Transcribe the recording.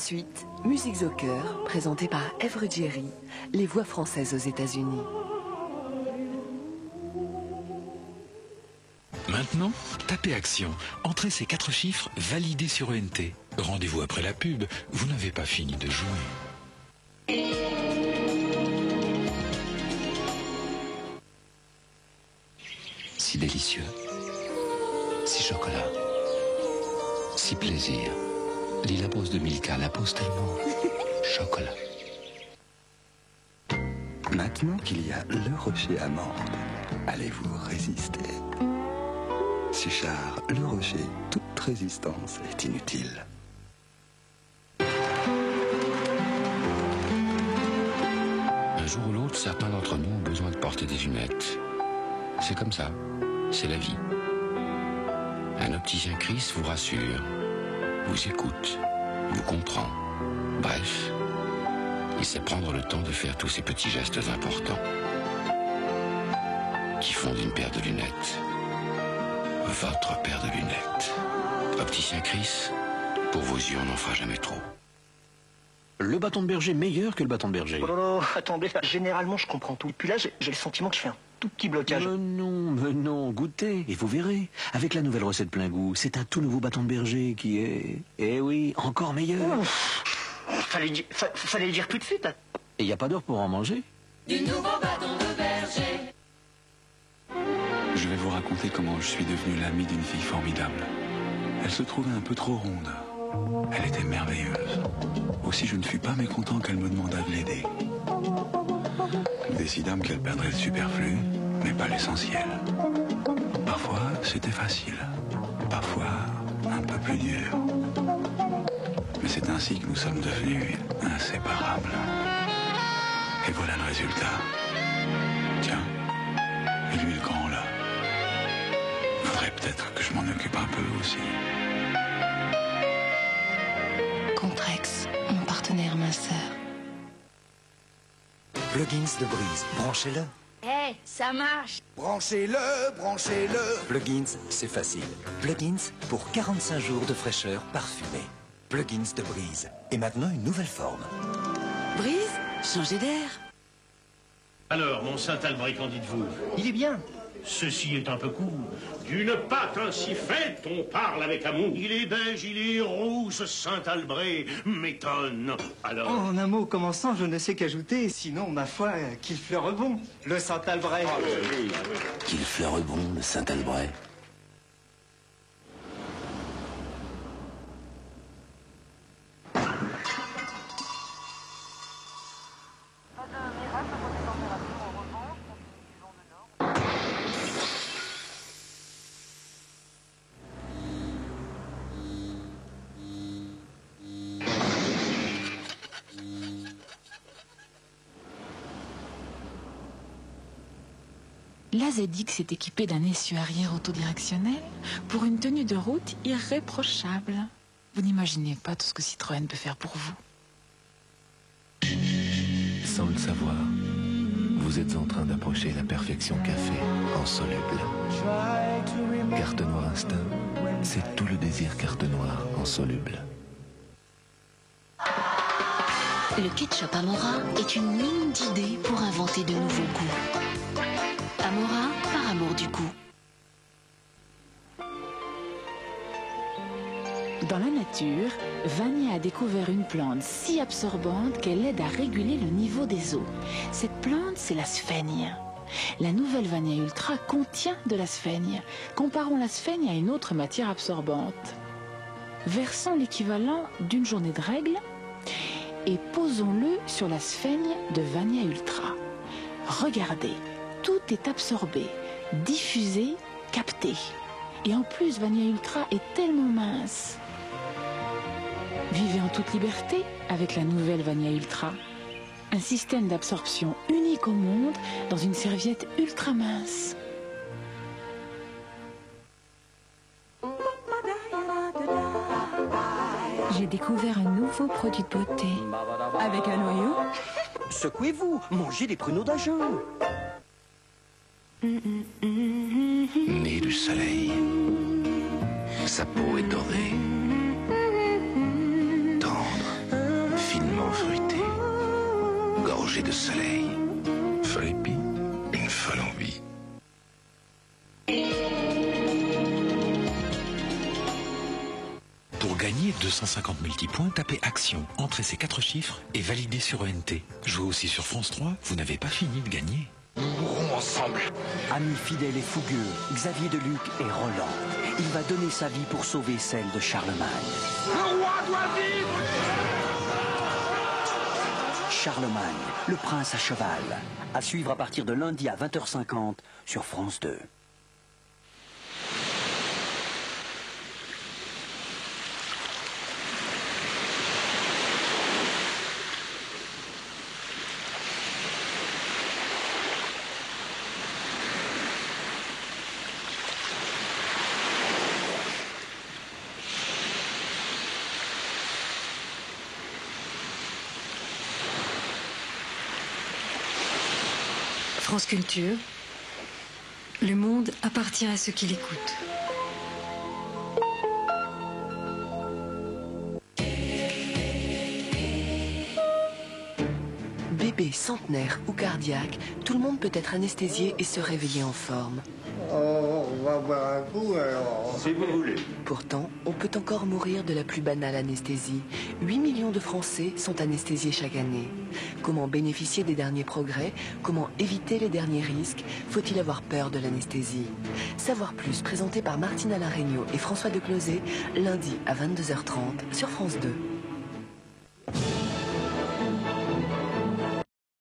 Ensuite, Musiques au cœur, présentée par Ève Ruggieri, les voix françaises aux États-Unis. Maintenant, tapez Action. Entrez ces 4 chiffres validés sur ENT. Rendez-vous après la pub, vous n'avez pas fini de jouer. Si délicieux, si chocolat, si plaisir. Lis la pause de Milka, la pause tellement chocolat. Maintenant qu'il y a le rocher amande, allez-vous résister? Suchard, le rocher, toute résistance est inutile. Un jour ou l'autre, certains d'entre nous ont besoin de porter des lunettes. C'est comme ça, c'est la vie. Un opticien Chris vous rassure, vous écoute, vous comprend. Bref, il sait prendre le temps de faire tous ces petits gestes importants qui font d'une paire de lunettes votre paire de lunettes. Opticien Chris, pour vos yeux, on n'en fera jamais trop. Le bâton de berger meilleur que le bâton de berger. Oh là là, attendez, généralement je comprends tout. Et puis là, j'ai le sentiment que je fais un tout petit blocage. Mais non, goûtez, et vous verrez. Avec la nouvelle recette plein goût, c'est un tout nouveau bâton de berger qui est... Eh oui, encore meilleur. Fallait le dire tout de suite. Et il n'y a pas d'heure pour en manger. Du nouveau bâton de berger. Je vais vous raconter comment je suis devenu l'ami d'une fille formidable. Elle se trouvait un peu trop ronde. Elle était merveilleuse. Aussi, je ne fus pas mécontent qu'elle me demandât de l'aider. Nous décidâmes qu'elle perdrait le superflu, mais pas l'essentiel. Parfois, c'était facile. Parfois, un peu plus dur. Mais c'est ainsi que nous sommes devenus inséparables. Et voilà le résultat. Tiens, et lui le grand là. Faudrait peut-être que je m'en occupe un peu aussi. Contrex, mon partenaire minceur. Plugins de Breeze, branchez-le. Hé, ça marche. Branchez-le, branchez-le. Plugins, c'est facile. Plugins pour 45 jours de fraîcheur parfumée. Plugins de Breeze. Et maintenant une nouvelle forme. Breeze, changez d'air. Alors, mon Saint-Albret, qu'en dites-vous? Il est bien. Ceci est un peu court. D'une pâte ainsi faite, on parle avec amour. Il est beige, il est roux, ce Saint-Albret m'étonne. Alors... En un mot commençant, je ne sais qu'ajouter, sinon, ma foi, qu'il fleure bon, le Saint-Albret. Qu'il fleure bon, le Saint-Albret. La ZX est équipée d'un essieu arrière autodirectionnel pour une tenue de route irréprochable. Vous n'imaginez pas tout ce que Citroën peut faire pour vous. Sans le savoir, vous êtes en train d'approcher la perfection café en soluble. Carte Noire Instinct, c'est tout le désir carte noire en soluble. Le ketchup Amora est une mine d'idées pour inventer de nouveaux goûts. Amora, par amour du goût. Dans la nature, Vania a découvert une plante si absorbante qu'elle aide à réguler le niveau des eaux. Cette plante, c'est la sphègne. La nouvelle Vania Ultra contient de la sphègne. Comparons la sphègne à une autre matière absorbante. Versons l'équivalent d'une journée de règles et posons-le sur la sphègne de Vania Ultra. Regardez. Tout est absorbé, diffusé, capté. Et en plus, Vania Ultra est tellement mince. Vivez en toute liberté avec la nouvelle Vania Ultra. Un système d'absorption unique au monde dans une serviette ultra mince. J'ai découvert un nouveau produit de beauté. Avec un noyau. Secouez-vous, mangez des pruneaux d'Agen. Né du soleil, sa peau est dorée, tendre, piment fruité, gorgé de soleil, folle épie, une folle envie. Pour gagner 250 multipoints, tapez Action, entrez ces 4 chiffres et validez sur ENT. Jouez aussi sur France 3, vous n'avez pas fini de gagner. Nous mourrons ensemble. Ami fidèle et fougueux, Xavier de Luc est Roland. Il va donner sa vie pour sauver celle de Charlemagne. Le roi doit vivre! Charlemagne, le prince à cheval. À suivre à partir de lundi à 20h50 sur France 2. France Culture, le monde appartient à ceux qui l'écoutent. Bébé, centenaire ou cardiaque, tout le monde peut être anesthésié et se réveiller en forme. On va boire un coup alors. Si vous voulez. Pourtant, on peut encore mourir de la plus banale anesthésie. 8 millions de Français sont anesthésiés chaque année. Comment bénéficier des derniers progrès? Comment éviter les derniers risques? Faut-il avoir peur de l'anesthésie? Savoir plus, présenté par Martine Alain Regnault et François Declosé, lundi à 22h30 sur France 2.